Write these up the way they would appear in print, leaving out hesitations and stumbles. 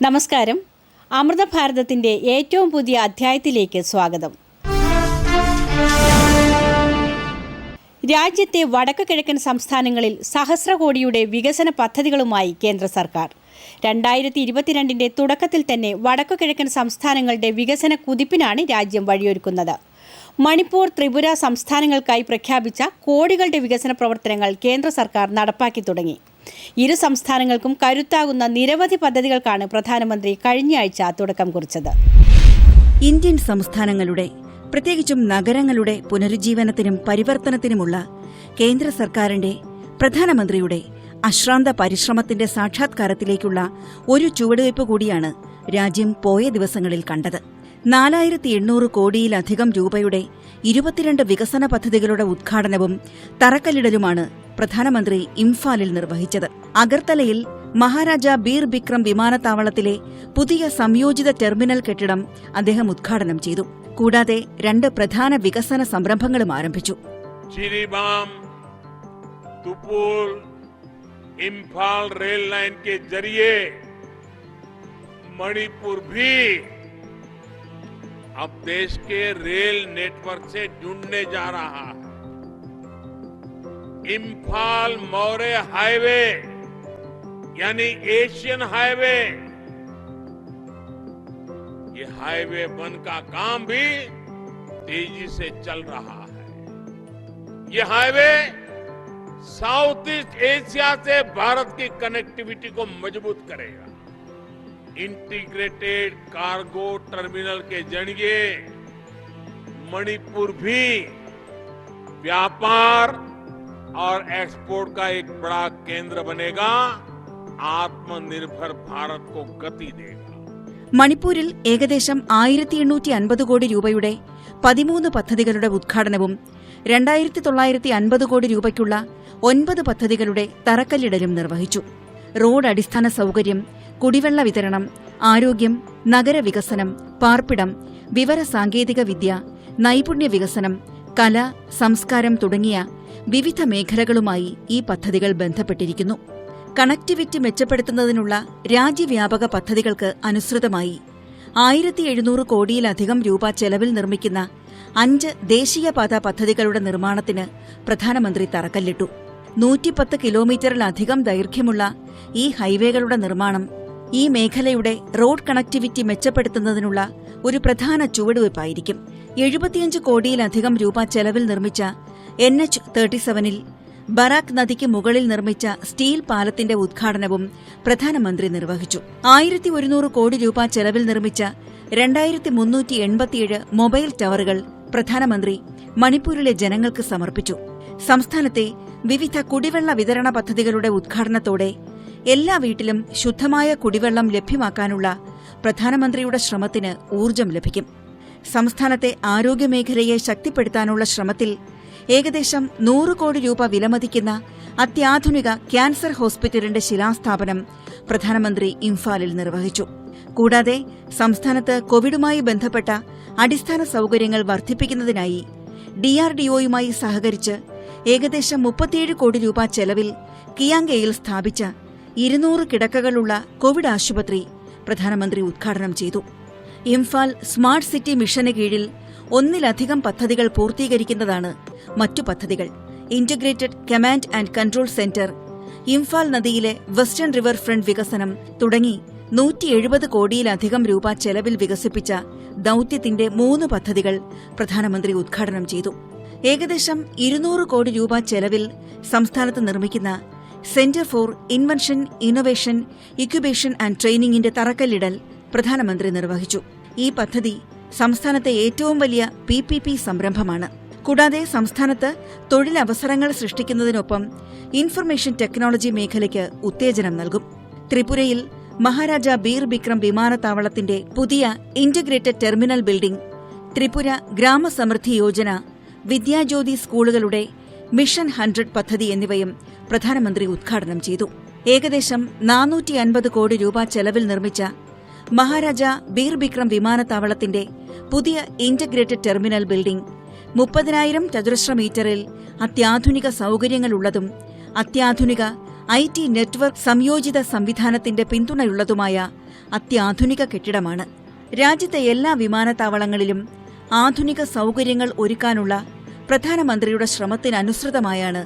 നമസ്കാരം. അമൃതഭാരതത്തിന്റെ ഏറ്റവും പുതിയ അധ്യായത്തിലേക്ക് സ്വാഗതം. രാജ്യത്തെ വടക്കു കിഴക്കൻ സംസ്ഥാനങ്ങളിൽ സഹസ്രകോടിയുടെ വികസന പദ്ധതികളുമായി കേന്ദ്ര സർക്കാർ 2022 തുടക്കത്തിൽ തന്നെ വടക്കു കിഴക്കൻ സംസ്ഥാനങ്ങളുടെ വികസന കുതിപ്പിനാണ് രാജ്യം വഴിയൊരുക്കുന്നത്. മണിപ്പൂർ, ത്രിപുര സംസ്ഥാനങ്ങൾക്കായി പ്രഖ്യാപിച്ച കോടികളുടെ വികസന പ്രവർത്തനങ്ങൾ കേന്ദ്ര സർക്കാർ നടപ്പാക്കി തുടങ്ങി. ഇരു സംസ്ഥാനങ്ങൾക്കും കരുത്താകുന്ന നിരവധി പദ്ധതികൾക്കാണ് പ്രധാനമന്ത്രി കഴിഞ്ഞയാഴ്ച തുടക്കം കുറിച്ചത്. ഇന്ത്യൻ സംസ്ഥാനങ്ങളുടെ, പ്രത്യേകിച്ചും നഗരങ്ങളുടെ പുനരുജ്ജീവനത്തിനും പരിവർത്തനത്തിനുമുള്ള കേന്ദ്ര സർക്കാരിന്റെ, പ്രധാനമന്ത്രിയുടെ അശ്രാന്ത പരിശ്രമത്തിന്റെ സാക്ഷാത്കാരത്തിലേക്കുള്ള ഒരു ചുവടുവയ്പ് കൂടിയാണ് രാജ്യം പോയ ദിവസങ്ങളിൽ കണ്ടത്. 4800 കോടിയിലധികം രൂപയുടെ 22 വികസന പദ്ധതികളുടെ ഉദ്ഘാടനവും തറക്കല്ലിടലുമാണ് പ്രധാനമന്ത്രി ഇംഫാലിൽ നിർവഹിച്ചത്. അഗർത്തലയിൽ മഹാരാജ ബീർ ബിക്രം വിമാനത്താവളത്തിലെ പുതിയ സംയോജിത ടെർമിനൽ കെട്ടിടം അദ്ദേഹം ഉദ്ഘാടനം ചെയ്തു. കൂടാതെ 2 പ്രധാന വികസന സംരംഭങ്ങളും ആരംഭിച്ചു. इम्फाल रेल लाइन के जरिए मणिपुर भी अब देश के रेल नेटवर्क से जुड़ने जा रहा है. इम्फाल मौर्य हाईवे यानी एशियन हाईवे, ये हाईवे 1 का काम भी तेजी से चल रहा है. ये हाईवे साउथ ईस्ट एशिया से भारत की कनेक्टिविटी को मजबूत करेगा. इंटीग्रेटेड कार्गो टर्मिनल के जरिए मणिपुर भी व्यापार और एक्सपोर्ट का एक बड़ा केंद्र बनेगा. आत्मनिर्भर भारत को गति देगा. മണിപ്പൂരിൽ ഏകദേശം 1850 കോടി രൂപയുടെ 13 പദ്ധതികളുടെ ഉദ്ഘാടനവും 2950 കോടി രൂപയ്ക്കുള്ള 9 പദ്ധതികളുടെ തറക്കല്ലിടലും നിർവഹിച്ചു. റോഡ് അടിസ്ഥാന സൌകര്യം, കുടിവെള്ള വിതരണം, ആരോഗ്യം, നഗരവികസനം, പാർപ്പിടം, വിവര സാങ്കേതിക വിദ്യ, നൈപുണ്യ വികസനം, കല, സംസ്കാരം തുടങ്ങിയ വിവിധ മേഖലകളുമായി ഈ പദ്ധതികൾ ബന്ധപ്പെട്ടിരിക്കുന്നു. കണക്ടിവിറ്റി മെച്ചപ്പെടുത്തുന്നതിനുള്ള രാജ്യവ്യാപക പദ്ധതികൾക്ക് അനുസൃതമായി 1700 കോടിയിലധികം രൂപ ചെലവിൽ നിർമ്മിക്കുന്ന 5 ദേശീയപാത പദ്ധതികളുടെ നിർമ്മാണത്തിന് പ്രധാനമന്ത്രി തറക്കല്ലിട്ടു. 110 കിലോമീറ്ററിലധികം ദൈർഘ്യമുള്ള ഈ ഹൈവേകളുടെ നിർമ്മാണം ഈ മേഖലയുടെ റോഡ് കണക്ടിവിറ്റി മെച്ചപ്പെടുത്തുന്നതിനുള്ള ഒരു പ്രധാന ചുവടുവയ്പായിരിക്കും. 75 കോടിയിലധികം രൂപ ചെലവിൽ നിർമ്മിച്ച NH-37-ൽ ബറാക് നദിക്ക് മുകളിൽ നിർമ്മിച്ച സ്റ്റീൽ പാലത്തിന്റെ ഉദ്ഘാടനവും പ്രധാനമന്ത്രി നിർവഹിച്ചു. 1100 കോടി രൂപ ചെലവിൽ നിർമ്മിച്ച 2387 മൊബൈൽ ടവറുകൾ പ്രധാനമന്ത്രി മണിപ്പൂരിലെ ജനങ്ങൾക്ക് സമർപ്പിച്ചു. സംസ്ഥാനത്തെ വിവിധ കുടിവെള്ള വിതരണ പദ്ധതികളുടെ ഉദ്ഘാടനത്തോടെ എല്ലാ വീട്ടിലും ശുദ്ധമായ കുടിവെള്ളം ലഭ്യമാക്കാനുള്ള പ്രധാനമന്ത്രിയുടെ ശ്രമത്തിന് ഊർജ്ജം ലഭിക്കും. സംസ്ഥാനത്തെ ആരോഗ്യമേഖലയെ ശക്തിപ്പെടുത്താനുള്ള ശ്രമത്തിൽ ഏകദേശം 100 കോടി രൂപ വിലമതിക്കുന്ന അത്യാധുനിക ക്യാൻസർ ഹോസ്പിറ്റലിന്റെ ശിലാസ്ഥാപനം പ്രധാനമന്ത്രി ഇംഫാലിൽ നിർവഹിച്ചു. കൂടാതെ സംസ്ഥാനത്ത് കോവിഡുമായി ബന്ധപ്പെട്ട അടിസ്ഥാന സൌകര്യങ്ങൾ വർദ്ധിപ്പിക്കുന്നതിനായി DRDOയുമായി സഹകരിച്ച് ഏകദേശം 37 കോടി രൂപ ചെലവിൽ കിയാംഗയിൽ സ്ഥാപിച്ച 200 കിടക്കകളുള്ള കോവിഡ് ആശുപത്രി പ്രധാനമന്ത്രി ഉദ്ഘാടനം ചെയ്തു. ഇംഫാൽ സ്മാർട്ട് സിറ്റി മിഷന് കീഴിൽ 1ലധികം പദ്ധതികൾ പൂർത്തീകരിക്കുന്നതാണ് മറ്റു പദ്ധതികൾ. Integrated command and control centre, Imphal നദിയിലെ വെസ്റ്റേൺ റിവർ ഫ്രണ്ട് വികസനം തുടങ്ങി 170 കോടിയിലധികം രൂപ ചെലവിൽ വികസിപ്പിച്ച ദൌത്യത്തിന്റെ 3 പദ്ധതികൾ പ്രധാനമന്ത്രി ഉദ്ഘാടനം ചെയ്തു. ഏകദേശം 200 കോടി രൂപ ചെലവിൽ സംസ്ഥാനത്ത് നിർമ്മിക്കുന്ന centre for invention, innovation, incubation and ട്രെയിനിംഗിന്റെ തറക്കല്ലിടൽ പ്രധാനമന്ത്രി നിർവഹിച്ചു. ഈ പദ്ധതി സംസ്ഥാനത്തെ ഏറ്റവും വലിയ PPP സംരംഭമാണ്. കൂടാതെ സംസ്ഥാനത്ത് തൊഴിലവസരങ്ങൾ സൃഷ്ടിക്കുന്നതിനൊപ്പം ഇൻഫർമേഷൻ ടെക്നോളജി മേഖലയ്ക്ക് ഉത്തേജനം നൽകും. ത്രിപുരയിൽ മഹാരാജ ബീർ ബിക്രം വിമാനത്താവളത്തിന്റെ പുതിയ integrated terminal building, Tripura Gramasamriddhi Yojana, Vidyajyoti സ്കൂളുകളുടെ മിഷൻ 100 പദ്ധതി എന്നിവയും പ്രധാനമന്ത്രി ഉദ്ഘാടനം ചെയ്തു. ഏകദേശം 450 കോടി രൂപ ചെലവിൽ നിർമ്മിച്ച മഹാരാജ ബീർ ബിക്രം വിമാനത്താവളത്തിന്റെ പുതിയ ഇന്റഗ്രേറ്റഡ് ടെർമിനൽ ബിൽഡിംഗ് 30,000 ചതുരശ്ര മീറ്ററിൽ അത്യാധുനിക സൌകര്യങ്ങളുള്ളതും അത്യാധുനിക IT നെറ്റ്വർക്ക് സംയോജിത സംവിധാനത്തിന്റെ പിന്തുണയുള്ളതുമായ അത്യാധുനിക കെട്ടിടമാണ്. രാജ്യത്തെ എല്ലാ വിമാനത്താവളങ്ങളിലും ആധുനിക സൗകര്യങ്ങൾ ഒരുക്കാനുള്ള പ്രധാനമന്ത്രിയുടെ ശ്രമത്തിനനുസൃതമായാണ്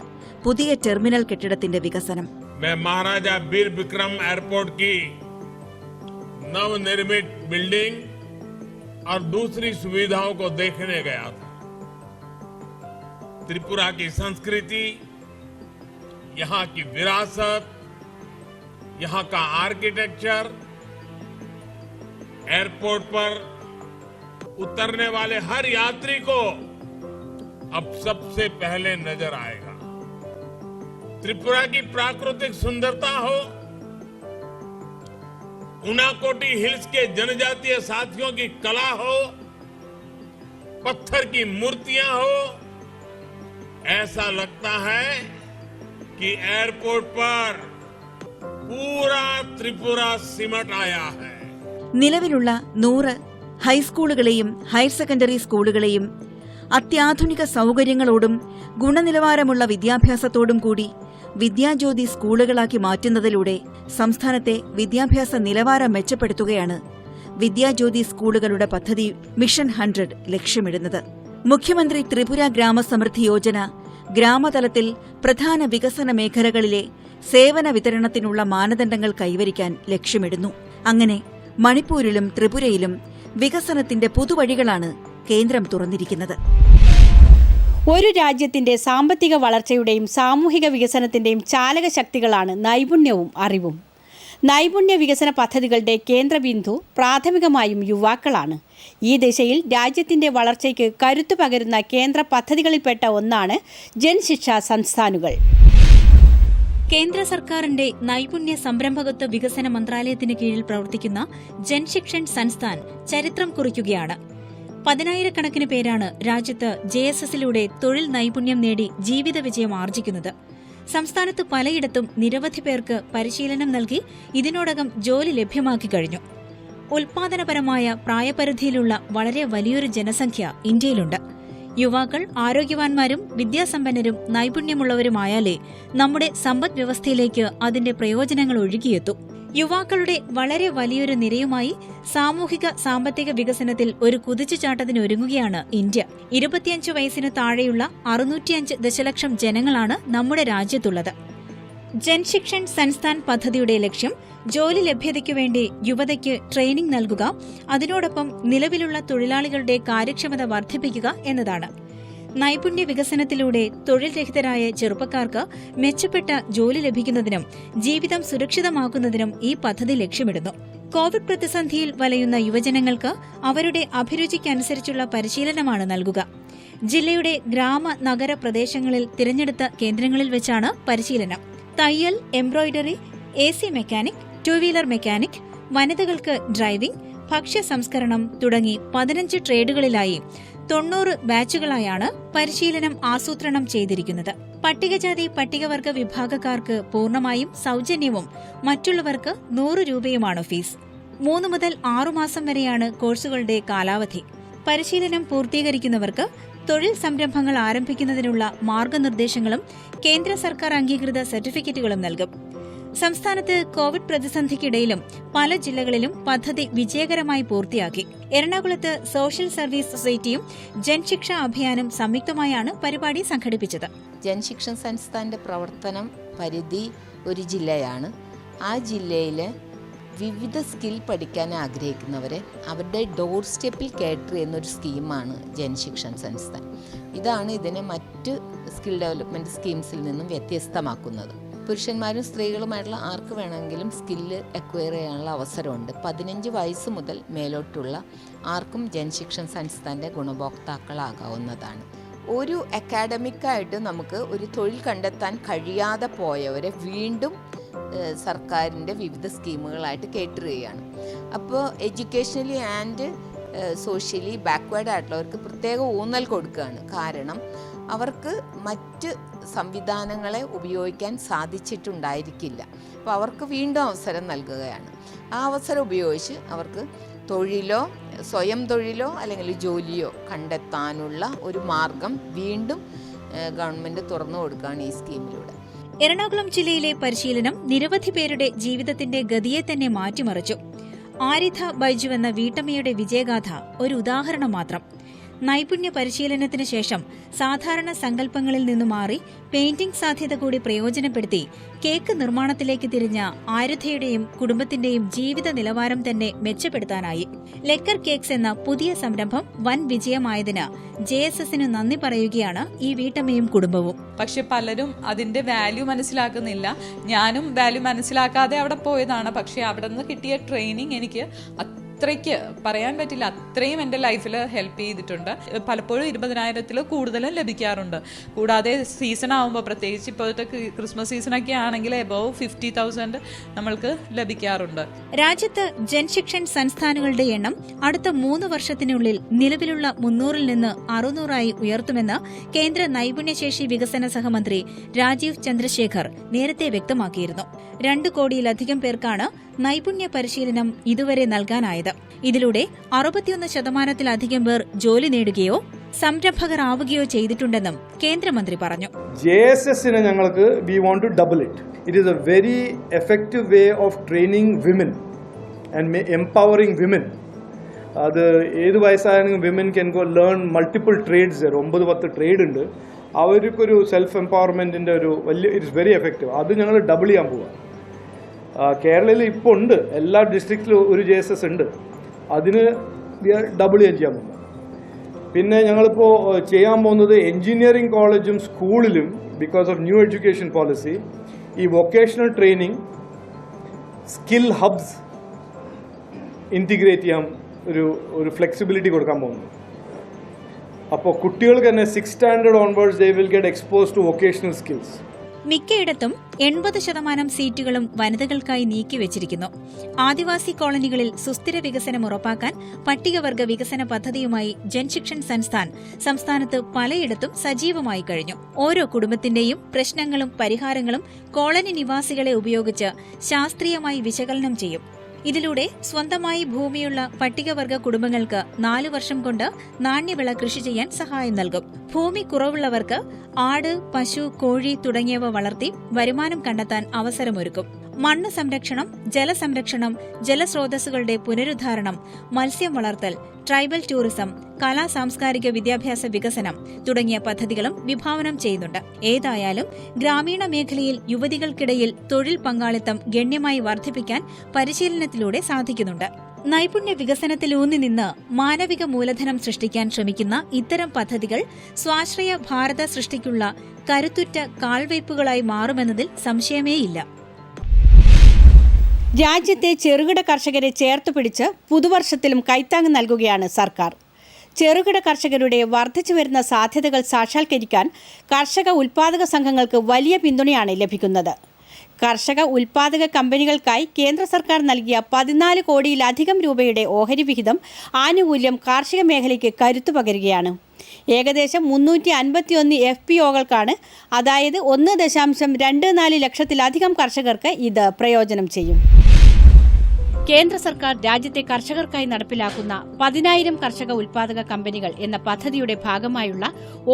പുതിയ ടെർമിനൽ കെട്ടിടത്തിന്റെ വികസനം. महाराजा वीर विक्रम एयरपोर्ट की नवनिर्मित बिल्डिंग और दूसरी सुविधाओं को देखने गया था। त्रिपुरा की संस्कृति, यहाँ की विरासत, यहाँ का आर्किटेक्चर एयरपोर्ट पर उतरने वाले हर यात्री को अब सबसे पहले नजर आएगा। त्रिपुरा की प्राकृतिक सुंदरता हो, उनाकोटी हिल्स के जनजातीय साथियों की कला हो, पत्थर की मूर्तियां हो, ऐसा लगता है कि एयरपोर्ट पर पूरा त्रिपुरा सिमट आया है. നിലവിലുള്ള 100 ഹൈസ്കൂളുകളെയും ഹയർ സെക്കൻഡറി സ്കൂളുകളെയും അത്യാധുനിക സൗകര്യങ്ങളോടും ഗുണനിലവാരമുള്ള വിദ്യാഭ്യാസത്തോടും കൂടി വിദ്യാജ്യോതി സ്കൂളുകളാക്കി മാറ്റുന്നതിലൂടെ സംസ്ഥാനത്തെ വിദ്യാഭ്യാസ നിലവാരം മെച്ചപ്പെടുത്തുകയാണ് വിദ്യാജ്യോതി സ്കൂളുകളുടെ പദ്ധതി മിഷൻ 100 ലക്ഷ്യമിടുന്നത്. മുഖ്യമന്ത്രി ത്രിപുര ഗ്രാമസമൃദ്ധി യോജന ഗ്രാമതലത്തിൽ പ്രധാന വികസന മേഖലകളിലെ സേവന വിതരണത്തിനുള്ള മാനദണ്ഡങ്ങൾ കൈവരിക്കാൻ ലക്ഷ്യമിടുന്നു. അങ്ങനെ മണിപ്പൂരിലും ത്രിപുരയിലും വികസനത്തിന്റെ പുതുവഴികളാണ് കേന്ദ്രം തുറന്നിരിക്കുന്നത്. ഒരു രാജ്യത്തിന്റെ സാമ്പത്തിക വളർച്ചയുടെയും സാമൂഹിക വികസനത്തിന്റെയും ചാലകശക്തികളാണ് നൈപുണ്യവും അറിവും. നൈപുണ്യ വികസന പദ്ധതികളുടെ കേന്ദ്രബിന്ദു പ്രാഥമികമായും യുവാക്കളാണ്. ഈ ദിശയിൽ രാജ്യത്തിന്റെ വളർച്ചയ്ക്ക് കരുത്തു പകരുന്ന കേന്ദ്ര പദ്ധതികളിൽപ്പെട്ട ഒന്നാണ് ജൻശിക്ഷ സംസ്ഥാനുകൾ. കേന്ദ്ര സർക്കാരിന്റെ നൈപുണ്യ സംരംഭകത്വ വികസന മന്ത്രാലയത്തിന് കീഴിൽ പ്രവർത്തിക്കുന്ന ജൻശിക്ഷൻ സംസ്ഥാൻ ചരിത്രം കുറിക്കുകയാണ്. 10,000-കണക്കിന് പേരാണ് രാജ്യത്ത് JSSലൂടെ തൊഴിൽ നൈപുണ്യം നേടി ജീവിത വിജയം ആർജിക്കുന്നത്. സംസ്ഥാനത്ത് പലയിടത്തും നിരവധി പേർക്ക് പരിശീലനം നൽകി ഇതിനോടകം ജോലി ലഭ്യമാക്കി കഴിഞ്ഞു. ഉൽപാദനപരമായ പ്രായപരിധിയിലുള്ള വളരെ വലിയൊരു ജനസംഖ്യ ഇന്ത്യയിലുണ്ട്. യുവാക്കൾ ആരോഗ്യവാന്മാരും വിദ്യാസമ്പന്നരും നൈപുണ്യമുള്ളവരുമായാലേ നമ്മുടെ സമ്പദ് വ്യവസ്ഥയിലേക്ക് അതിന്റെ പ്രയോജനങ്ങൾ ഒഴുകിയെത്തൂ. യുവാക്കളുടെ വളരെ വലിയൊരു നിരയുമായി സാമൂഹിക സാമ്പത്തിക വികസനത്തിൽ ഒരു കുതിച്ചുചാട്ടത്തിനൊരുങ്ങുകയാണ് ഇന്ത്യ. 25 വയസ്സിന് താഴെയുള്ള 605 ദശലക്ഷം ജനങ്ങളാണ് നമ്മുടെ രാജ്യത്തുള്ളത്. ജൻശിക്ഷൻ സംസ്ഥാൻ പദ്ധതിയുടെ ലക്ഷ്യം ജോലി ലഭ്യതയ്ക്കുവേണ്ടി യുവതയ്ക്ക് ട്രെയിനിംഗ് നൽകുക, അതിനോടൊപ്പം നിലവിലുള്ള തൊഴിലാളികളുടെ കാര്യക്ഷമത വർദ്ധിപ്പിക്കുക എന്നതാണ്. നൈപുണ്യ വികസനത്തിലൂടെ തൊഴിൽ രഹിതരായ ചെറുപ്പക്കാർക്ക് മെച്ചപ്പെട്ട ജോലി ലഭിക്കുന്നതിനും ജീവിതം സുരക്ഷിതമാക്കുന്നതിനും ഈ പദ്ധതി ലക്ഷ്യമിടുന്നു. കോവിഡ് പ്രതിസന്ധിയിൽ വലയുന്ന യുവജനങ്ങൾക്ക് അവരുടെ അഭിരുചിക്കനുസരിച്ചുള്ള പരിശീലനമാണ് നൽകുക. ജില്ലയുടെ ഗ്രാമ നഗര പ്രദേശങ്ങളിൽ തിരഞ്ഞെടുത്ത കേന്ദ്രങ്ങളിൽ വെച്ചാണ് പരിശീലനം. തയ്യൽ, എംബ്രോയിഡറി, AC മെക്കാനിക്, 2-വീലർ മെക്കാനിക്, വനിതകൾക്ക് ഡ്രൈവിംഗ്, ഭക്ഷ്യ സംസ്കരണം തുടങ്ങി 15 ട്രേഡുകളിലായി 90 ബാച്ചുകളായാണ് പരിശീലനം ആസൂത്രണം ചെയ്തിരിക്കുന്നത്. പട്ടികജാതി പട്ടികവർഗ വിഭാഗക്കാർക്ക് പൂർണ്ണമായും സൗജന്യവും മറ്റുള്ളവർക്ക് 100 രൂപയുമാണ് ഫീസ്. 3 മുതൽ 6 മാസം വരെയാണ് കോഴ്സുകളുടെ കാലാവധി. പരിശീലനം പൂർത്തീകരിക്കുന്നവർക്ക് തൊഴിൽ സംരംഭങ്ങൾ ആരംഭിക്കുന്നതിനുള്ള മാർഗനിർദ്ദേശങ്ങളും കേന്ദ്ര സർക്കാർ അംഗീകൃത സർട്ടിഫിക്കറ്റുകളും നൽകും. സംസ്ഥാനത്ത് കോവിഡ് പ്രതിസന്ധിക്കിടയിലും പല ജില്ലകളിലും പദ്ധതി വിജയകരമായി പൂർത്തിയാക്കി. എറണാകുളത്ത് സോഷ്യൽ സർവീസ് സൊസൈറ്റിയും ജൻശിക്ഷ അഭിയാനും സംയുക്തമായാണ് പരിപാടി സംഘടിപ്പിച്ചത്. ജൻശിക്ഷൻ സംസ്ഥാന്റെ പ്രവർത്തനം പരിധി ഒരു ജില്ലയാണ്. ആ ജില്ലയിൽ വിവിധ സ്കിൽ പഠിക്കാൻ ആഗ്രഹിക്കുന്നവരെ അവരുടെ ഡോർ സ്റ്റെപ്പിൽ കേറ്റർ ചെയ്യുന്നൊരു സ്കീമാണ് ജൻശിക്ഷൻ സംസ്ഥാൻ. ഇതാണ് ഇതിനെ മറ്റ് സ്കിൽ ഡെവലപ്മെൻറ്റ് സ്കീംസിൽ നിന്നും വ്യത്യസ്തമാക്കുന്നത്. പുരുഷന്മാരും സ്ത്രീകളുമായിട്ടുള്ള ആർക്ക് വേണമെങ്കിലും സ്കില്ല് അക്വയർ ചെയ്യാനുള്ള അവസരമുണ്ട്. 15 വയസ്സ് മുതൽ മേലോട്ടുള്ള ആർക്കും ജൻശിക്ഷൻ സംസ്ഥാൻ്റെ ഗുണഭോക്താക്കളാകാവുന്നതാണ്. ഒരു അക്കാഡമിക്കായിട്ട് നമുക്ക് ഒരു തൊഴിൽ കണ്ടെത്താൻ കഴിയാതെ പോയവരെ വീണ്ടും സർക്കാരിൻ്റെ വിവിധ സ്കീമുകളായിട്ട് കേറ്റർ ചെയ്യുകയാണ്. അപ്പോൾ എഡ്യൂക്കേഷണലി ആൻഡ് സോഷ്യലി ബാക്ക്വേർഡ് ആയിട്ടുള്ളവർക്ക് പ്രത്യേക ഊന്നൽ കൊടുക്കുകയാണ്. കാരണം അവർക്ക് മറ്റ് സംവിധാനങ്ങളെ ഉപയോഗിക്കാൻ സാധിച്ചിട്ടുണ്ടായിരിക്കില്ല. അപ്പോൾ അവർക്ക് വീണ്ടും അവസരം നൽകുകയാണ്. ആ അവസരം ഉപയോഗിച്ച് അവർക്ക് തൊഴിലോ സ്വയം തൊഴിലോ അല്ലെങ്കിൽ ജോലിയോ കണ്ടെത്താനുള്ള ഒരു മാർഗം വീണ്ടും ഗവൺമെൻറ് തുറന്നു കൊടുക്കുകയാണ് ഈ സ്കീമിലൂടെ. എറണാകുളം ജില്ലയിലെ പരിശീലനം നിരവധി പേരുടെ ജീവിതത്തിന്റെ ഗതിയെ തന്നെ മാറ്റിമറിച്ചു. ആരിഥ ബൈജു എന്ന വീട്ടമ്മയുടെ വിജയഗാഥ ഒരു ഉദാഹരണം മാത്രം. നൈപുണ്യ പരിശീലനത്തിന് ശേഷം സാധാരണ സങ്കല്പങ്ങളിൽ നിന്നു മാറി പെയിന്റിംഗ് സാധ്യത കൂടി പ്രയോജനപ്പെടുത്തി കേക്ക് നിർമ്മാണത്തിലേക്ക് തിരിഞ്ഞ ആരുധയുടെയും കുടുംബത്തിന്റെയും ജീവിത നിലവാരം തന്നെ മെച്ചപ്പെടുത്താനായി. ലെക്കർ കേക്സ് എന്ന പുതിയ സംരംഭം വൻ വിജയമായതിന് JSSന് നന്ദി പറയുകയാണ് ഈ വീട്ടമ്മയും കുടുംബവും. പക്ഷെ പലരും അതിന്റെ വാല്യൂ മനസ്സിലാക്കുന്നില്ല. ഞാനും വാല്യൂ മനസ്സിലാക്കാതെ അവിടെ പോയതാണ്. പക്ഷെ അവിടെ നിന്ന് കിട്ടിയ ട്രെയിനിങ് എനിക്ക് അത്രയ്ക്ക് പറയാൻ പറ്റില്ല, അത്രയും എൻ്റെ ലൈഫിൽ ഹെൽപ്പ് ചെയ്തിട്ടുണ്ട്. പലപ്പോഴും 20,000-ൽ കൂടുതലും ലഭിക്കാറുണ്ട്. കൂടാതെ സീസൺ ആകുമ്പോൾ, പ്രത്യേകിച്ച് ഇപ്പോഴത്തെ ക്രിസ്മസ് സീസണൊക്കെ ആണെങ്കിൽ എബോവ് 50,000 നമ്മൾക്ക് ലഭിക്കാറുണ്ട്. രാജ്യത്ത് ജൻശിക്ഷൻ സംസ്ഥാനങ്ങളുടെ എണ്ണം അടുത്ത 3 വർഷത്തിനുള്ളിൽ നിലവിലുള്ള 300-ൽ നിന്ന് 600-ആയി ഉയർത്തുമെന്ന് കേന്ദ്ര നൈപുണ്യശേഷി വികസന സഹമന്ത്രി രാജീവ് ചന്ദ്രശേഖർ നേരത്തെ വ്യക്തമാക്കിയിരുന്നു. 2 കോടിയിലധികം പേർക്കാണ് നൈപുണ്യ പരിശീലനം ഇതുവരെ നൽകാനായത്. ഇതിലൂടെ 61% പേർ ജോലി നേടുകയോ സംരംഭകരാവുകയോ ചെയ്തിട്ടുണ്ടെന്നും കേന്ദ്രമന്ത്രി പറഞ്ഞു. JSSനെ ഞങ്ങൾക്ക് we want to double it. It is a very effective way of training women and empowering women. അത് ഏത് വയസ്സായാലും women can go learn multiple trades there. 9-10 trade ഉണ്ട്. അവർക്കൊരു സെൽഫ് എംപവർമെൻറ്റിൻ്റെ ഒരു വലിയ ഇറ്റ്സ് വെരി എഫക്റ്റീവ്. അത് ഞങ്ങൾ ഡബിൾ ചെയ്യാൻ പോവുക. കേരളയിൽ ഇപ്പോൾ ഉണ്ട്, എല്ലാ ഡിസ്ട്രിക്റ്റിലും ഒരു JSS ഉണ്ട്. അതിന് ഡബിൾ ചെയ്യാൻ പോകുന്നത്. പിന്നെ ഞങ്ങളിപ്പോൾ ചെയ്യാൻ പോകുന്നത് എൻജിനീയറിംഗ് കോളേജും സ്കൂളിലും because of new education policy ഈ vocational training skill hubs integrate ചെയ്യാൻ ഒരു ഫ്ലെക്സിബിലിറ്റി കൊടുക്കാൻ പോകുന്നു. അപ്പോൾ കുട്ടികൾക്ക് തന്നെ 6th standard onwards they will get expose to vocational skills. മിക്കയിടത്തും 80% സീറ്റുകളും വനിതകൾക്കായി നീക്കിവച്ചിരിക്കുന്നു. ആദിവാസി കോളനികളിൽ സുസ്ഥിര വികസനം ഉറപ്പാക്കാൻ പട്ടികവർഗ വികസന പദ്ധതിയുമായി ജൻശിക്ഷൻ സംസ്ഥാനത്ത് പലയിടത്തും സജീവമായി കഴിഞ്ഞു. ഓരോ കുടുംബത്തിന്റെയും പ്രശ്നങ്ങളും പരിഹാരങ്ങളും കോളനി നിവാസികളെ ഉപയോഗിച്ച് ശാസ്ത്രീയമായി വിശകലനം ചെയ്യും. ഇതിലൂടെ സ്വന്തമായി ഭൂമിയുള്ള പട്ടികവർഗ കുടുംബങ്ങൾക്ക് 4 വർഷം കൊണ്ട് നാണ്യവിള കൃഷി ചെയ്യാൻ സഹായം നൽകും. ഭൂമി കുറവുള്ളവർക്ക് ആട്, പശു, കോഴി തുടങ്ങിയവ വളർത്തി വരുമാനം കണ്ടെത്താൻ അവസരമൊരുക്കും. മണ്ണ് സംരക്ഷണം, ജലസംരക്ഷണം, ജലസ്രോതസ്സുകളുടെ പുനരുദ്ധാരണം, മത്സ്യം വളർത്തൽ, ട്രൈബൽ ടൂറിസം, കലാ സാംസ്കാരിക വിദ്യാഭ്യാസ വികസനം തുടങ്ങിയ പദ്ധതികളും വിഭാവനം ചെയ്യുന്നുണ്ട്. ഏതായാലും ഗ്രാമീണ മേഖലയിൽ യുവതികൾക്കിടയിൽ തൊഴിൽ പങ്കാളിത്തം ഗണ്യമായി വർദ്ധിപ്പിക്കാൻ പരിശീലനത്തിലൂടെ സാധിക്കുന്നുണ്ട്. നൈപുണ്യ വികസനത്തിലൂന്നി നിന്ന് മാനവിക മൂലധനം സൃഷ്ടിക്കാൻ ശ്രമിക്കുന്ന ഇത്തരം പദ്ധതികൾ സ്വാശ്രയ ഭാരത സൃഷ്ടിക്കുള്ള കരുത്തുറ്റ കാൽവയ്പുകളായി മാറുമെന്നതിൽ സംശയമേയില്ല. രാജ്യത്തെ ചെറുകിട കർഷകരെ ചേർത്തുപിടിച്ച് പുതുവർഷത്തിലും കൈത്താങ്ങ് നൽകുകയാണ് സർക്കാർ. ചെറുകിട കർഷകരുടെ വർദ്ധിച്ചുവരുന്ന സാധ്യതകൾ സാക്ഷാത്കരിക്കാൻ കർഷക ഉൽപ്പാദക സംഘങ്ങൾക്ക് വലിയ പിന്തുണയാണ് ലഭിക്കുന്നത്. കർഷക ഉൽപ്പാദക കമ്പനികൾക്കായി കേന്ദ്ര സർക്കാർ നൽകിയ 14 കോടിയിലധികം രൂപയുടെ ഓഹരി വിഹിതം ആനുകൂല്യം കാർഷിക മേഖലയ്ക്ക് കരുത്തു പകരുകയാണ്. ഏകദേശം 351 FPOകൾക്കാണ്, അതായത് 1.24 ലക്ഷത്തിലധികം കർഷകർക്ക് ഇത് പ്രയോജനം ചെയ്യും. കേന്ദ്ര സർക്കാർ രാജ്യത്തെ കർഷകർക്കായി നടപ്പിലാക്കുന്ന 10,000 കർഷക ഉൽപ്പാദക കമ്പനികൾ എന്ന പദ്ധതിയുടെ ഭാഗമായുള്ള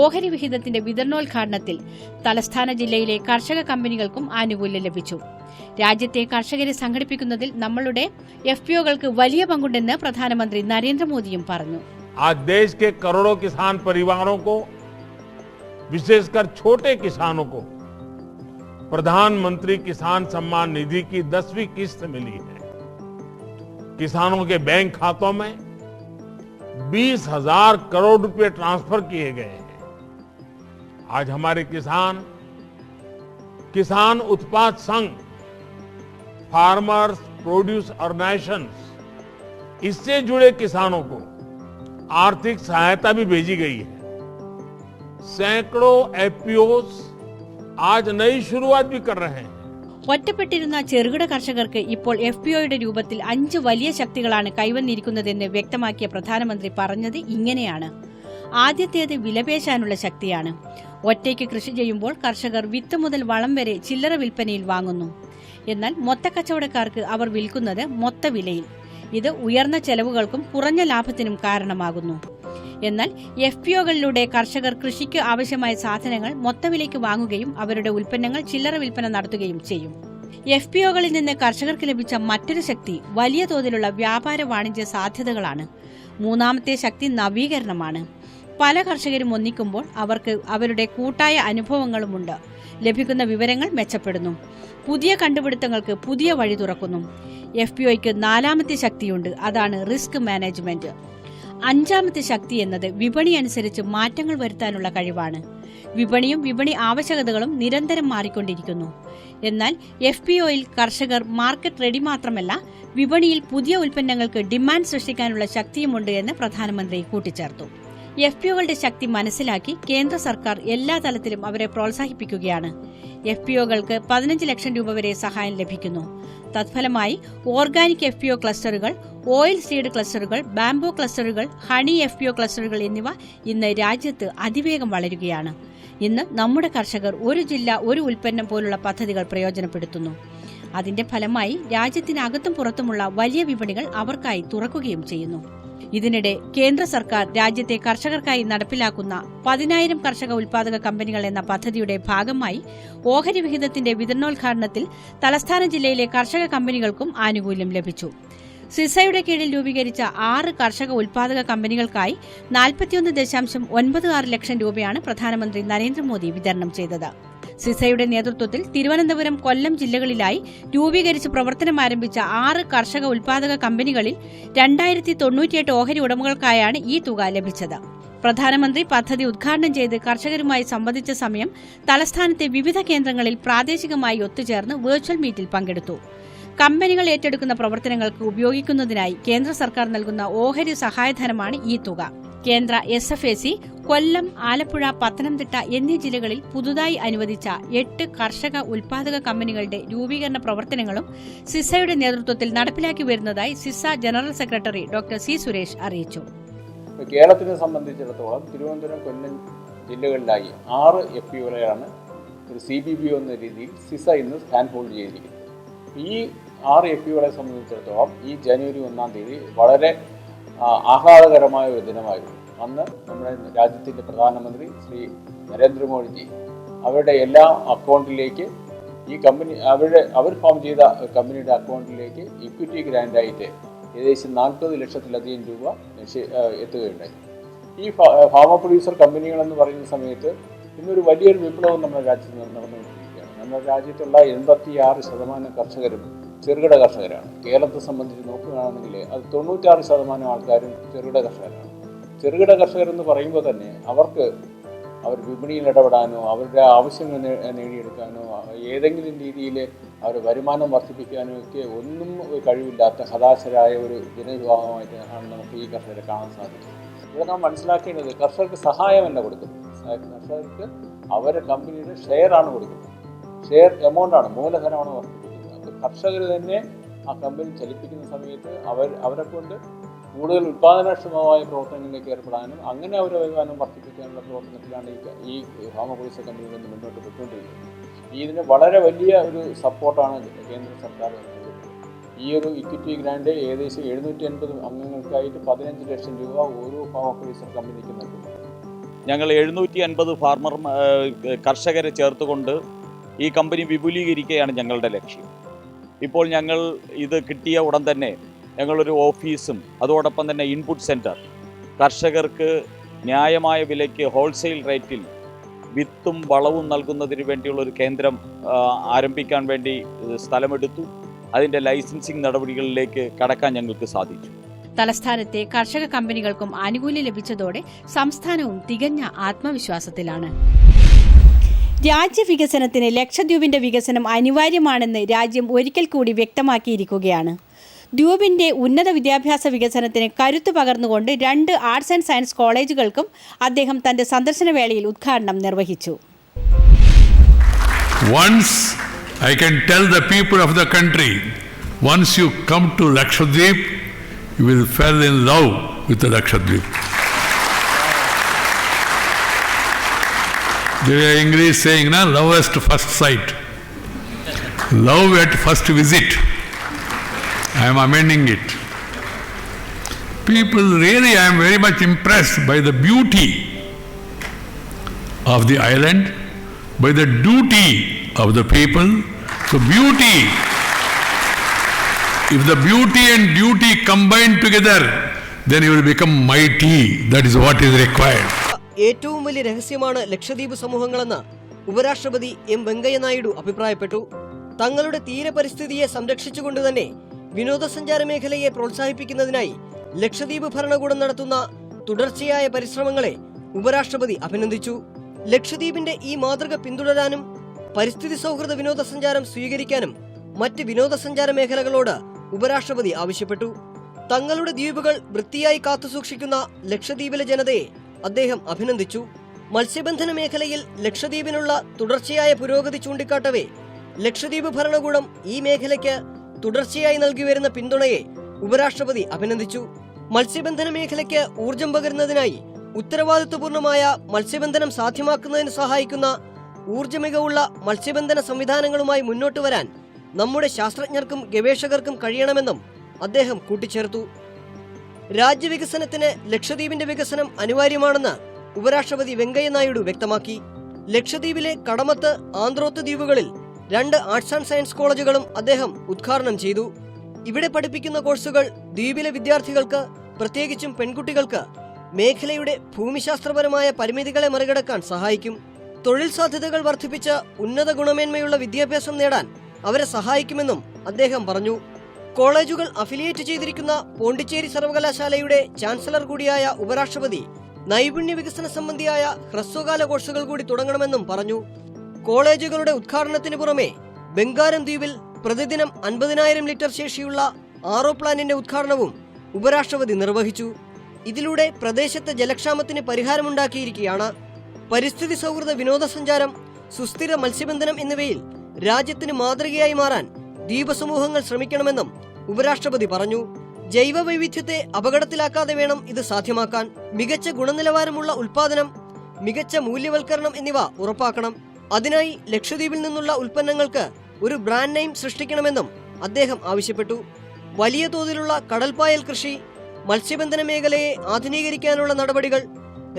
ഓഹരി വിഹിതത്തിന്റെ വിതരണോദ്ഘാടനത്തിൽ തലസ്ഥാന ജില്ലയിലെ കർഷക കമ്പനികൾക്കും ആനുകൂല്യം ലഭിച്ചു. രാജ്യത്തെ കർഷകരെ സംഘടിപ്പിക്കുന്നതിൽ നമ്മളുടെ FPOകൾക്ക് വലിയ പങ്കുണ്ടെന്ന് പ്രധാനമന്ത്രി നരേന്ദ്രമോദിയും പറഞ്ഞു. आज देश के करोड़ों किसान परिवारों को, विशेषकर छोटे किसानों को प्रधानमंत्री किसान सम्मान निधि की 10वीं किस्त मिली है. किसानों के बैंक खातों में 20,000 करोड़ रुपए ट्रांसफर किए गए हैं. आज हमारे किसान उत्पाद संघ, फार्मर्स प्रोड्यूस ऑर्गेनाइजेशंस, इससे जुड़े किसानों को आर्थिक सहायता भी भेजी गई है. सैकड़ों FPOs आज नई शुरुआत भी कर रहे हैं. ഒറ്റപ്പെട്ടിരുന്ന ചെറുകിട കർഷകർക്ക് ഇപ്പോൾ FPOയുടെ രൂപത്തിൽ 5 വലിയ ശക്തികളാണ് കൈവന്നിരിക്കുന്നതെന്ന് വ്യക്തമാക്കിയ പ്രധാനമന്ത്രി പറഞ്ഞത് ഇങ്ങനെയാണ്. ആദ്യത്തേത് വിലപേശാനുള്ള ശക്തിയാണ്. ഒറ്റയ്ക്ക് കൃഷി ചെയ്യുമ്പോൾ കർഷകർ വിത്ത് മുതൽ വളം വരെ ചില്ലറ വിൽപ്പനയിൽ വാങ്ങുന്നു. എന്നാൽ മൊത്തക്കച്ചവടക്കാർക്ക് അവർ വിൽക്കുന്നത് മൊത്ത വിലയിൽ. ഇത് ഉയർന്ന ചെലവുകൾക്കും കുറഞ്ഞ ലാഭത്തിനും കാരണമാകുന്നു. എന്നാൽ FPOകളിലൂടെ കർഷകർ കൃഷിക്ക് ആവശ്യമായ സാധനങ്ങൾ മൊത്തവിലയ്ക്ക് വാങ്ങുകയും അവരുടെ ഉൽപ്പന്നങ്ങൾ ചില്ലറ വിൽപ്പന നടത്തുകയും ചെയ്യും. FPOകളിൽ നിന്ന് കർഷകർക്ക് ലഭിച്ച മറ്റൊരു ശക്തി വലിയ തോതിലുള്ള വ്യാപാര വാണിജ്യ സാധ്യതകളാണ്. മൂന്നാമത്തെ ശക്തി നവീകരണമാണ്. പല കർഷകരും ഒന്നിക്കുമ്പോൾ അവർക്ക് അവരുടെ കൂട്ടായ അനുഭവങ്ങളുമുണ്ട്. ലഭിക്കുന്ന വിവരങ്ങൾ മെച്ചപ്പെടുന്നു. പുതിയ കണ്ടുപിടുത്തങ്ങൾക്ക് പുതിയ വഴി തുറക്കുന്നു. FPOയ്ക്ക് നാലാമത്തെ ശക്തിയുണ്ട്. അതാണ് റിസ്ക് മാനേജ്മെന്റ്. അഞ്ചാമത്തെ ശക്തി എന്നത് വിപണി അനുസരിച്ച് മാറ്റങ്ങൾ വരുത്താനുള്ള കഴിവാണ്. വിപണിയും വിപണി ആവശ്യകതകളും നിരന്തരം മാറിക്കൊണ്ടിരിക്കുന്നു. എന്നാൽ FPOയിൽ കർഷകർ മാർക്കറ്റ് റെഡി മാത്രമല്ല, വിപണിയിൽ പുതിയ ഉൽപ്പന്നങ്ങൾക്ക് ഡിമാൻഡ് സൃഷ്ടിക്കാനുള്ള ശക്തിയുമുണ്ട് എന്ന് പ്രധാനമന്ത്രി കൂട്ടിച്ചേർത്തു. FPOകളുടെ ശക്തി മനസ്സിലാക്കി കേന്ദ്ര സർക്കാർ എല്ലാ തലത്തിലും അവരെ പ്രോത്സാഹിപ്പിക്കുകയാണ്. FPOകൾക്ക് 15 ലക്ഷം രൂപ വരെ സഹായം ലഭിക്കുന്നു. തത്ഫലമായി ഓർഗാനിക് FPO ക്ലസ്റ്ററുകൾ, ഓയിൽ സീഡ് ക്ലസ്റ്ററുകൾ, ബാംബോ ക്ലസ്റ്ററുകൾ, ഹണി FPO ക്ലസ്റ്ററുകൾ എന്നിവ ഇന്ന് രാജ്യത്ത് അതിവേഗം വളരുകയാണ്. ഇന്ന് നമ്മുടെ കർഷകർ ഒരു ജില്ല ഒരു ഉൽപ്പന്നം പോലുള്ള പദ്ധതികൾ പ്രയോജനപ്പെടുത്തുന്നു. അതിന്റെ ഫലമായി രാജ്യത്തിനകത്തും പുറത്തുമുള്ള വലിയ വിപണികൾ അവർക്കായി തുറക്കുകയും ചെയ്യുന്നു. ഇതിനിടെ കേന്ദ്ര സർക്കാർ രാജ്യത്തെ കർഷകർക്കായി നടപ്പിലാക്കുന്ന 10,000 കർഷക ഉൽപാദക കമ്പനികൾ എന്ന പദ്ധതിയുടെ ഭാഗമായി ഓഹരി വിഹിതത്തിന്റെ വിതരണോദ്ഘാടനത്തിൽ തലസ്ഥാന ജില്ലയിലെ കർഷക കമ്പനികൾക്കും ആനുകൂല്യം ലഭിച്ചു. സിസയുടെ കീഴിൽ രൂപീകരിച്ച 6 കർഷക ഉൽപാദക കമ്പനികൾക്കായി 41.96 ലക്ഷം രൂപയാണ് പ്രധാനമന്ത്രി നരേന്ദ്രമോദി വിതരണം ചെയ്തത്. സിസയുടെ നേതൃത്വത്തിൽ തിരുവനന്തപുരം, കൊല്ലം ജില്ലകളിലായി രൂപീകരിച്ച് പ്രവർത്തനം ആരംഭിച്ച 6 കർഷക ഉൽപാദക കമ്പനികളിൽ 2098 ഓഹരി ഉടമകൾക്കായാണ് ഈ തുക ലഭിച്ചത്. പ്രധാനമന്ത്രി പദ്ധതി ഉദ്ഘാടനം ചെയ്ത് കർഷകരുമായി സംവദിച്ച സമയം തലസ്ഥാനത്തെ വിവിധ കേന്ദ്രങ്ങളിൽ പ്രാദേശികമായി ഒത്തുചേർന്ന് വെർച്വൽ മീറ്റിൽ പങ്കെടുത്തു. കമ്പനികൾ ഏറ്റെടുക്കുന്ന പ്രവർത്തനങ്ങൾക്ക് ഉപയോഗിക്കുന്നതിനായി കേന്ദ്ര സർക്കാർ നൽകുന്ന ഓഹരി സഹായധനമാണ് ഈ തുക. കേന്ദ്ര SFAC കൊല്ലം, ആലപ്പുഴ, പത്തനംതിട്ട എന്നീ ജില്ലകളിൽ പുതുതായി അനുവദിച്ച 8 കർഷക ഉൽപാദക കമ്പനികളുടെ രൂപീകരണ പ്രവർത്തനങ്ങളും സിസയുടെ നേതൃത്വത്തിൽ നടപ്പിലാക്കി വരുന്നതായി Ciza general secretary doctor C. Suresh അറിയിച്ചു. കേരളത്തിനെ സംബന്ധിച്ചിടത്തോളം തിരുവനന്തപുരം, കൊല്ലം ജില്ലകളിലായി 6 FPOകളെയാണ് ഒരു CBBO എന്ന രീതിയിൽ സിസ ഇന്ന് ഹാൻഡ് ഹോൾഡ് ചെയ്തിരിക്കുന്നത്. ഈ 6 FPOകളെ സംബന്ധിച്ചിടത്തോളം ഈ ജനുവരി 1-ാം തീയതി വളരെ ആഹ്ലാദകരമായ ഒരു ദിനമായിരുന്നു. അന്ന് നമ്മുടെ രാജ്യത്തിൻ്റെ പ്രധാനമന്ത്രി ശ്രീ നരേന്ദ്രമോദിജി അവരുടെ എല്ലാ അക്കൗണ്ടിലേക്ക് ഈ കമ്പനി അവർ ഫോം ചെയ്ത കമ്പനിയുടെ അക്കൗണ്ടിലേക്ക് ഇക്വിറ്റി ഗ്രാൻഡായിട്ട് ഏകദേശം 40 ലക്ഷത്തിലധികം രൂപ എത്തുകയുണ്ടായി. ഈ ഫാമർ പ്രൊഡ്യൂസർ കമ്പനികളെന്ന് പറയുന്ന സമയത്ത് ഇന്നൊരു വലിയൊരു വിപ്ലവം നമ്മുടെ രാജ്യത്ത് നടന്നുകൊണ്ടിരിക്കുകയാണ്. നമ്മുടെ രാജ്യത്തുള്ള 86% കർഷകരും ചെറുകിട കർഷകരാണ്. കേരളത്തെ സംബന്ധിച്ച് നോക്കുകയാണെങ്കിൽ അത് 96% ആൾക്കാരും ചെറുകിട കർഷകരാണ്. ചെറുകിട കർഷകരെന്ന് പറയുമ്പോൾ തന്നെ അവർ വിപണിയിൽ ഇടപെടാനോ അവരുടെ ആവശ്യങ്ങൾ നേടിയെടുക്കാനോ ഏതെങ്കിലും രീതിയിൽ അവർ വരുമാനം വർദ്ധിപ്പിക്കാനോ ഒക്കെ ഒന്നും കഴിവില്ലാത്ത ഹതാശരായ ഒരു ജനവിഭാഗമായിട്ടാണ് നമുക്ക് ഈ കർഷകരെ കാണാൻ സാധിക്കുന്നത്. ഇവിടെ നാം മനസ്സിലാക്കേണ്ടത് കർഷകർക്ക് സഹായമല്ല കൊടുക്കുന്നത്, കർഷകർക്ക് അവരുടെ കമ്പനിയുടെ ഷെയറാണ് കൊടുക്കുന്നത്. ഷെയർ എമൗണ്ടാണ്, മൂലധനമാണ് വർദ്ധിപ്പിക്കുന്നത്. അപ്പോൾ കർഷകർ തന്നെ ആ കമ്പനി ചലിപ്പിക്കുന്ന സമയത്ത് അവരെ കൊണ്ട് കൂടുതൽ ഉൽപ്പാദനക്ഷമമായ പ്രവർത്തനങ്ങളിലേക്ക് ഏർപ്പെടാനും അങ്ങനെ അവരെ വരുമാനം വർദ്ധിപ്പിക്കാനുള്ള പ്രവർത്തനത്തിലാണ് ഈ ഫാമർ പ്രൊഡ്യൂസർ കമ്പനിയിൽ നിന്ന് മുന്നോട്ട് പോയിക്കൊണ്ടിരിക്കുന്നത്. ഇതിന് വളരെ വലിയ ഒരു സപ്പോർട്ടാണ് കേന്ദ്ര സർക്കാർ നൽകുന്നത്. ഈ ഒരു ഇക്വിറ്റി ഗ്രാൻഡ് ഏകദേശം 780 അംഗങ്ങൾക്കായിട്ട് 15 ലക്ഷം രൂപ ഓരോ ഫാമർ പ്രൊഡ്യൂസർ കമ്പനിക്ക് നൽകുന്നു. ഞങ്ങൾ 750 കർഷകരെ ചേർത്തുകൊണ്ട് ഈ കമ്പനി വിപുലീകരിക്കുകയാണ് ഞങ്ങളുടെ ലക്ഷ്യം. ഇപ്പോൾ ഞങ്ങൾ ഇത് കിട്ടിയ ഉടൻ തന്നെ ഞങ്ങളൊരു ഓഫീസും അതോടൊപ്പം തന്നെ ഇൻപുട്ട് സെൻറ്റർ, കർഷകർക്ക് ന്യായമായ വിലയ്ക്ക് ഹോൾസെയിൽ റേറ്റിൽ വിത്തും വളവും നൽകുന്നതിന് വേണ്ടിയുള്ളൊരു കേന്ദ്രം ആരംഭിക്കാൻ വേണ്ടി സ്ഥലമെടുത്തു. അതിൻ്റെ ലൈസൻസിങ് നടപടികളിലേക്ക് കടക്കാൻ ഞങ്ങൾക്ക് സാധിച്ചു. തലസ്ഥാനത്തെ കർഷക കമ്പനികൾക്കും ആനുകൂല്യം ലഭിച്ചതോടെ സംസ്ഥാനവും തികഞ്ഞ ആത്മവിശ്വാസത്തിലാണ്. രാജ്യവികസനത്തിന് ലക്ഷദ്വീപിന്റെ വികസനം അനിവാര്യമാണെന്ന് രാജ്യം ഒരിക്കൽ കൂടി വ്യക്തമാക്കിയിരിക്കുകയാണ്. ദ്വീപിന്റെ ഉന്നത വിദ്യാഭ്യാസ വികസനത്തിന് കരുത്തു പകർന്നുകൊണ്ട് 2 ആർട്സ് ആൻഡ് സയൻസ് കോളേജുകൾക്കും അദ്ദേഹം തന്റെ സന്ദർശന വേളയിൽ ഉദ്ഘാടനം നിർവഹിച്ചു. Once I can tell the people of the country, once you come to Lakshadweep, you will fall in love with the Lakshadweep. There is English saying, na, love at first sight. Love at first visit. I am amending it. People, really, I am very much impressed by the beauty of the island, by the duty of the people So beauty, if the beauty and duty combine together, then you will become mighty. That is what is required. ഏറ്റവും വലിയ രഹസ്യമാണ് ലക്ഷദ്വീപ് സമൂഹങ്ങളെന്ന് ഉപരാഷ്ട്രപതി M Venkaiah Naidu അഭിപ്രായപ്പെട്ടു. തങ്ങളുടെ തീരപരിസ്ഥിതിയെ സംരക്ഷിച്ചുകൊണ്ട് തന്നെ വിനോദസഞ്ചാര മേഖലയെ പ്രോത്സാഹിപ്പിക്കുന്നതിനായി ലക്ഷദ്വീപ് ഭരണകൂടം നടത്തുന്ന തുടർച്ചയായ പരിശ്രമങ്ങളെ ഉപരാഷ്ട്രപതി അഭിനന്ദിച്ചു. ലക്ഷദ്വീപിന്റെ ഈ മാതൃക പിന്തുടരാനും പരിസ്ഥിതി സൗഹൃദ വിനോദസഞ്ചാരം സ്വീകരിക്കാനും മറ്റ് വിനോദസഞ്ചാര മേഖലകളോട് ഉപരാഷ്ട്രപതി ആവശ്യപ്പെട്ടു. തങ്ങളുടെ ദ്വീപുകൾ വൃത്തിയായി കാത്തുസൂക്ഷിക്കുന്ന ലക്ഷദ്വീപിലെ ജനതയെ അദ്ദേഹം അഭിനന്ദിച്ചു. മത്സ്യബന്ധന മേഖലയിൽ ലക്ഷദ്വീപിനുള്ള തുടർച്ചയായ പുരോഗതി ചൂണ്ടിക്കാട്ടവേ ലക്ഷദ്വീപ് ഭരണകൂടം ഈ മേഖലയ്ക്ക് തുടർച്ചയായി നൽകി വരുന്ന പിന്തുണയെ ഉപരാഷ്ട്രപതി അഭിനന്ദിച്ചു. മത്സ്യബന്ധന മേഖലയ്ക്ക് ഊർജം പകരുന്നതിനായി ഉത്തരവാദിത്വപൂർണമായ മത്സ്യബന്ധനം സാധ്യമാക്കുന്നതിന് സഹായിക്കുന്ന ഊർജ്ജമികവുള്ള മത്സ്യബന്ധന സംവിധാനങ്ങളുമായി മുന്നോട്ട് വരാൻ നമ്മുടെ ശാസ്ത്രജ്ഞർക്കും ഗവേഷകർക്കും കഴിയണമെന്നും അദ്ദേഹം കൂട്ടിച്ചേർത്തു. രാജ്യവികസനത്തിന് ലക്ഷദ്വീപിന്റെ വികസനം അനിവാര്യമാണെന്ന് ഉപരാഷ്ട്രപതി വെങ്കയ്യ നായിഡു വ്യക്തമാക്കി. ലക്ഷദ്വീപിലെ കടമത്ത്, ആന്ത്രോത്ത് ദ്വീപുകളിൽ 2 ആർട്സ് ആൻഡ് സയൻസ് കോളേജുകളും അദ്ദേഹം ഉദ്ഘാടനം ചെയ്തു. ഇവിടെ പഠിപ്പിക്കുന്ന കോഴ്സുകൾ ദ്വീപിലെ വിദ്യാർത്ഥികൾക്ക്, പ്രത്യേകിച്ചും പെൺകുട്ടികൾക്ക് മേഖലയുടെ ഭൂമിശാസ്ത്രപരമായ പരിമിതികളെ മറികടക്കാൻ സഹായിക്കും. തൊഴിൽ സാധ്യതകൾ വർദ്ധിപ്പിച്ച് ഉന്നത ഗുണമേന്മയുള്ള വിദ്യാഭ്യാസം നേടാൻ അവരെ സഹായിക്കുമെന്നും അദ്ദേഹം പറഞ്ഞു. കോളേജുകൾ അഫിലിയേറ്റ് ചെയ്തിരിക്കുന്ന പോണ്ടിച്ചേരി സർവകലാശാലയുടെ ചാൻസലർ കൂടിയായ ഉപരാഷ്ട്രപതി നൈപുണ്യ വികസന സംബന്ധിയായ ഹ്രസ്വകാല കോഴ്സുകൾ കൂടി തുടങ്ങണമെന്നും പറഞ്ഞു. കോളേജുകളുടെ ഉദ്ഘാടനത്തിന് പുറമെ ബംഗാരം ദ്വീപിൽ പ്രതിദിനം 50,000 ലിറ്റർ ശേഷിയുള്ള RO പ്ലാന്റിന്റെ ഉദ്ഘാടനവും ഉപരാഷ്ട്രപതി നിർവഹിച്ചു. ഇതിലൂടെ പ്രദേശത്തെ ജലക്ഷാമത്തിന് പരിഹാരമുണ്ടാക്കിയിരിക്കുകയാണ്. പരിസ്ഥിതി സൗഹൃദ വിനോദസഞ്ചാരം, സുസ്ഥിര മത്സ്യബന്ധനം എന്നിവയിൽ രാജ്യത്തിന് മാതൃകയായി മാറാൻ ദ്വീപ് സമൂഹങ്ങൾ ശ്രമിക്കണമെന്നും ഉപരാഷ്ട്രപതി പറഞ്ഞു. ജൈവ വൈവിധ്യത്തെ അപകടത്തിലാക്കാതെ വേണം ഇത് സാധ്യമാക്കാൻ. മികച്ച ഗുണനിലവാരമുള്ള ഉൽപാദനം, മികച്ച മൂല്യവൽക്കരണം എന്നിവ ഉറപ്പാക്കണം. അതിനായി ലക്ഷദ്വീപിൽ നിന്നുള്ള ഉൽപ്പന്നങ്ങൾക്ക് ഒരു ബ്രാൻഡ് നെയിം സൃഷ്ടിക്കണമെന്നും അദ്ദേഹം ആവശ്യപ്പെട്ടു. വലിയ തോതിലുള്ള കടൽപ്പായൽ കൃഷി, മത്സ്യബന്ധന മേഖലയെ ആധുനീകരിക്കാനുള്ള നടപടികൾ,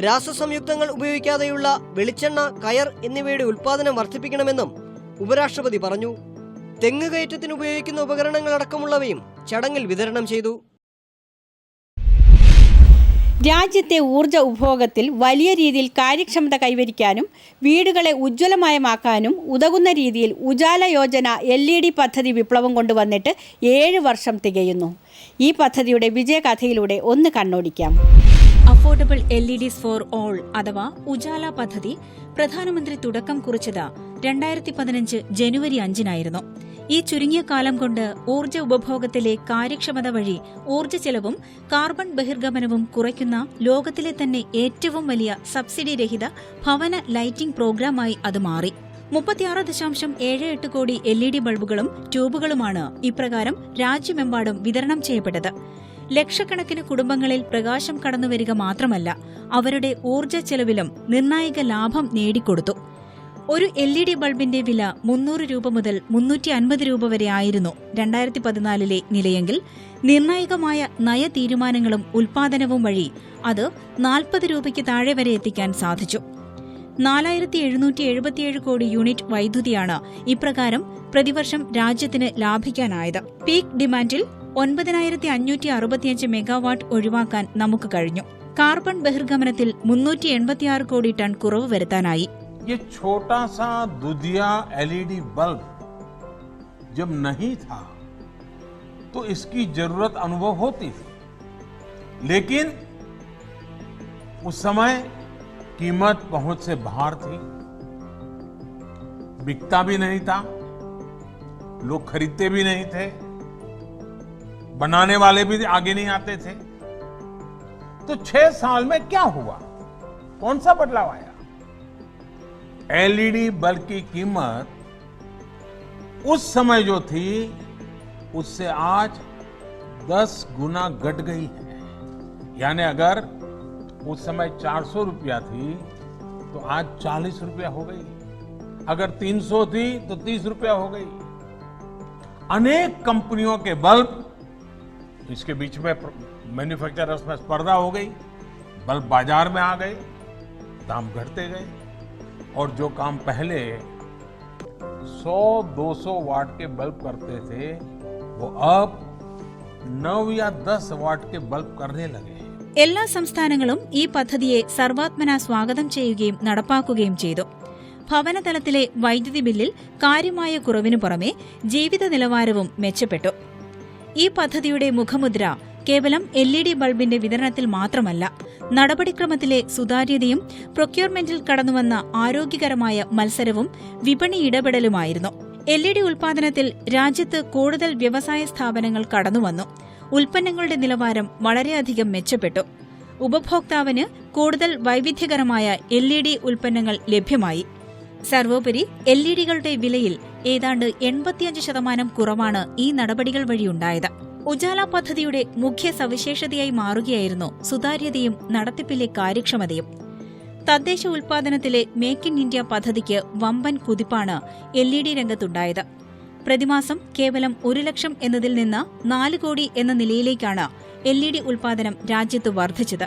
രാസസംയുക്തങ്ങൾ ഉപയോഗിക്കാതെയുള്ള വെളിച്ചെണ്ണ, കയർ എന്നിവയുടെ ഉൽപാദനം വർദ്ധിപ്പിക്കണമെന്നും ഉപരാഷ്ട്രപതി പറഞ്ഞു. തെങ്ങ് കയറ്റത്തിന് ഉപയോഗിക്കുന്ന ഉപകരണങ്ങളടക്കമുള്ളവയും ചടങ്ങിൽ വിതരണം ചെയ്തു. രാജ്യത്തെ ഊർജ്ജ ഉപഭോഗത്തിൽ വലിയ രീതിയിൽ കാര്യക്ഷമത കൈവരിക്കാനും വീടുകളെ ഉജ്ജ്വലമയമാക്കാനും ഉതകുന്ന രീതിയിൽ ഉജാല യോജന LED പദ്ധതി വിപ്ലവം കൊണ്ടുവന്നിട്ട് 7 വർഷം തികയുന്നു. ഈ പദ്ധതിയുടെ വിജയകഥയിലൂടെ ഒന്ന് കണ്ണോടിക്കാം. അഫോർഡബിൾ LEDs ഫോർ ഓൾ അഥവാ ഉജാല പദ്ധതി പ്രധാനമന്ത്രി തുടക്കം കുറിച്ചത് 2015 ജനുവരി 5-നായിരുന്നു. ഈ ചുരുങ്ങിയ കാലം കൊണ്ട് ഊർജ്ജ ഉപഭോഗത്തിലെ കാര്യക്ഷമത വഴി ഊർജ്ജ ചെലവും കാർബൺ ബഹിർഗമനവും കുറയ്ക്കുന്ന ലോകത്തിലെ തന്നെ ഏറ്റവും വലിയ സബ്സിഡി രഹിത ഭവന ലൈറ്റിംഗ് പ്രോഗ്രാമായി അത് മാറി. 36.78 കോടി LED ബൾബുകളും ട്യൂബുകളുമാണ് ഇപ്രകാരം രാജ്യമെമ്പാടും വിതരണം ചെയ്യപ്പെട്ടത്. ലക്ഷക്കണക്കിന് കുടുംബങ്ങളിൽ പ്രകാശം കടന്നുവരിക മാത്രമല്ല, അവരുടെ ഊർജ്ജ ചെലവിലും നിർണായക ലാഭം നേടിക്കൊടുത്തു. ഒരു LED ബൾബിന്റെ വില 300 രൂപ മുതൽ 350 രൂപ വരെ ആയിരുന്നു 2014-ലെ നിലയെങ്കിൽ നിർണായകമായ നയതീരുമാനങ്ങളും ഉൽപാദനവും വഴി അത് 40 രൂപയ്ക്ക് താഴെ വരെ എത്തിക്കാൻ സാധിച്ചു. 4777 കോടി യൂണിറ്റ് വൈദ്യുതിയാണ് ഇപ്രകാരം പ്രതിവർഷം രാജ്യത്തിന് ലാഭിക്കാനായത്. പീക്ക് ഡിമാൻഡിൽ 9565 മെഗാവാട്ട് ഒഴിവാക്കാൻ നമുക്ക് കഴിഞ്ഞു. കാർബൺ ബഹിർഗമനത്തിൽ 386 കോടി ടൺ കുറവ് വരുത്താനായി. ये छोटा सा दुधिया LED बल्ब जब नहीं था तो इसकी जरूरत अनुभव होती थी, लेकिन उस समय कीमत पहुंच से बाहर थी, बिकता भी नहीं था, लोग खरीदते भी नहीं थे, बनाने वाले भी आगे नहीं आते थे. तो 6 साल में क्या हुआ, कौन सा बदलाव आया? LED बल्ब की कीमत उस समय जो थी उससे आज 10 गुना घट गई है. यानी अगर उस समय 400 रुपया थी तो आज 40 रुपया हो गई. अगर 300 थी तो 30 रुपया हो गई. अनेक कंपनियों के बल्ब, इसके बीच में मैन्युफैक्चरर्स में स्पर्धा हो गई, बल्ब बाजार में आ गए, दाम घटते गए और जो काम पहले 100-200 वाट के बल्ब करते थे, वो अब 9 या 10 वाट के बल्ब करने लगे हैं। എല്ലാ സംസ്ഥാനങ്ങളും ഈ പദ്ധതിയെ സർവാത്മന സ്വാഗതം ചെയ്യുകയും നടപ്പാക്കുകയും ചെയ്തു. ഭവനതലത്തിലെ വൈദ്യുതി ബില്ലിൽ കാര്യമായ കുറവിനു പുറമെ ജീവിത നിലവാരവും മെച്ചപ്പെട്ടു. ഈ പദ്ധതിയുടെ മുഖമുദ്ര കേവലം LED ബൾബിന്റെ വിതരണത്തിൽ മാത്രമല്ല, നടപടിക്രമത്തിലെ സുതാര്യതയും പ്രൊക്യൂർമെന്റിൽ കടന്നുവന്ന ആരോഗ്യകരമായ മത്സരവും വിപണി ഇടപെടലുമായിരുന്നു. LED ഉൽപാദനത്തിൽ രാജ്യത്ത് കൂടുതൽ വ്യവസായ സ്ഥാപനങ്ങൾ കടന്നുവന്നു. ഉൽപ്പന്നങ്ങളുടെ നിലവാരം വളരെയധികം മെച്ചപ്പെട്ടു. ഉപഭോക്താവിന് കൂടുതൽ വൈവിധ്യകരമായ LED ഉൽപ്പന്നങ്ങൾ ലഭ്യമായി. സർവോപരി LEDകളുടെ വിലയിൽ ഏതാണ്ട് 85% കുറവാണ് ഈ നടപടികൾ വഴിയുണ്ടായത്. ഉജാല പദ്ധതിയുടെ മുഖ്യ സവിശേഷതയായി മാറുകയായിരുന്നു സുതാര്യതയും നടത്തിപ്പിലെ കാര്യക്ഷമതയും. തദ്ദേശ ഉൽപാദനത്തിലെ മേക്ക് ഇൻ ഇന്ത്യ പദ്ധതിക്ക് വമ്പൻ കുതിപ്പാണ് LED രംഗത്തുണ്ടായത്. പ്രതിമാസം കേവലം 1 ലക്ഷം എന്നതിൽ നിന്ന് 4 കോടി എന്ന നിലയിലേക്കാണ് LED ഉൽപാദനം രാജ്യത്ത് വർദ്ധിച്ചത്.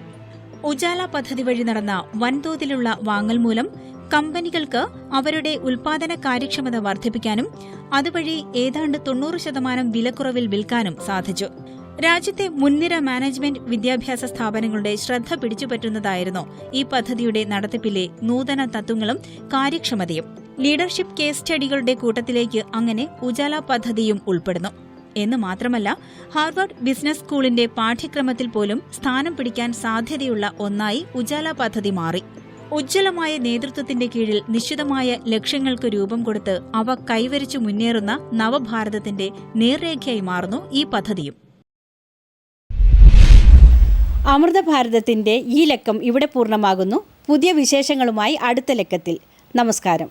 ഉജാല പദ്ധതി വഴി നടന്ന വൻതോതിലുള്ള വാങ്ങൽ മൂലം കമ്പനികൾക്ക് അവരുടെ ഉൽപാദന കാര്യക്ഷമത വർദ്ധിപ്പിക്കാനും അതുവഴി ഏതാണ്ട് 90% വിലക്കുറവിൽ വിൽക്കാനും സാധിച്ചു. രാജ്യത്തെ മുൻനിര മാനേജ്മെന്റ് വിദ്യാഭ്യാസ സ്ഥാപനങ്ങളുടെ ശ്രദ്ധ പിടിച്ചുപറ്റുന്നതായിരുന്നു ഈ പദ്ധതിയുടെ നടത്തിപ്പിലെ നൂതന തത്വങ്ങളും കാര്യക്ഷമതയും. ലീഡർഷിപ്പ് കേസ് സ്റ്റഡികളുടെ കൂട്ടത്തിലേക്ക് അങ്ങനെ ഉജാല പദ്ധതിയും ഉൾപ്പെടുന്നു. എന്ന് മാത്രമല്ല, ഹാർവാർഡ് ബിസിനസ് സ്കൂളിന്റെ പാഠ്യക്രമത്തിൽ പോലും സ്ഥാനം പിടിക്കാൻ സാധ്യതയുള്ള ഒന്നായി ഉജാല പദ്ധതി മാറി. ഉജ്ജ്വലമായ നേതൃത്വത്തിന്റെ കീഴിൽ നിശ്ചിതമായ ലക്ഷ്യങ്ങൾക്ക് രൂപം കൊടുത്ത് അവ കൈവരിച്ചു മുന്നേറുന്ന നവഭാരതത്തിന്റെ നേർരേഖയായി മാറുന്നു ഈ പദ്ധതിയും. അമൃത ഭാരതത്തിന്റെ ഈ ലക്കം ഇവിടെ പൂർണ്ണമാകുന്നു. പുതിയ വിശേഷങ്ങളുമായി അടുത്ത ലക്കത്തിൽ. നമസ്കാരം.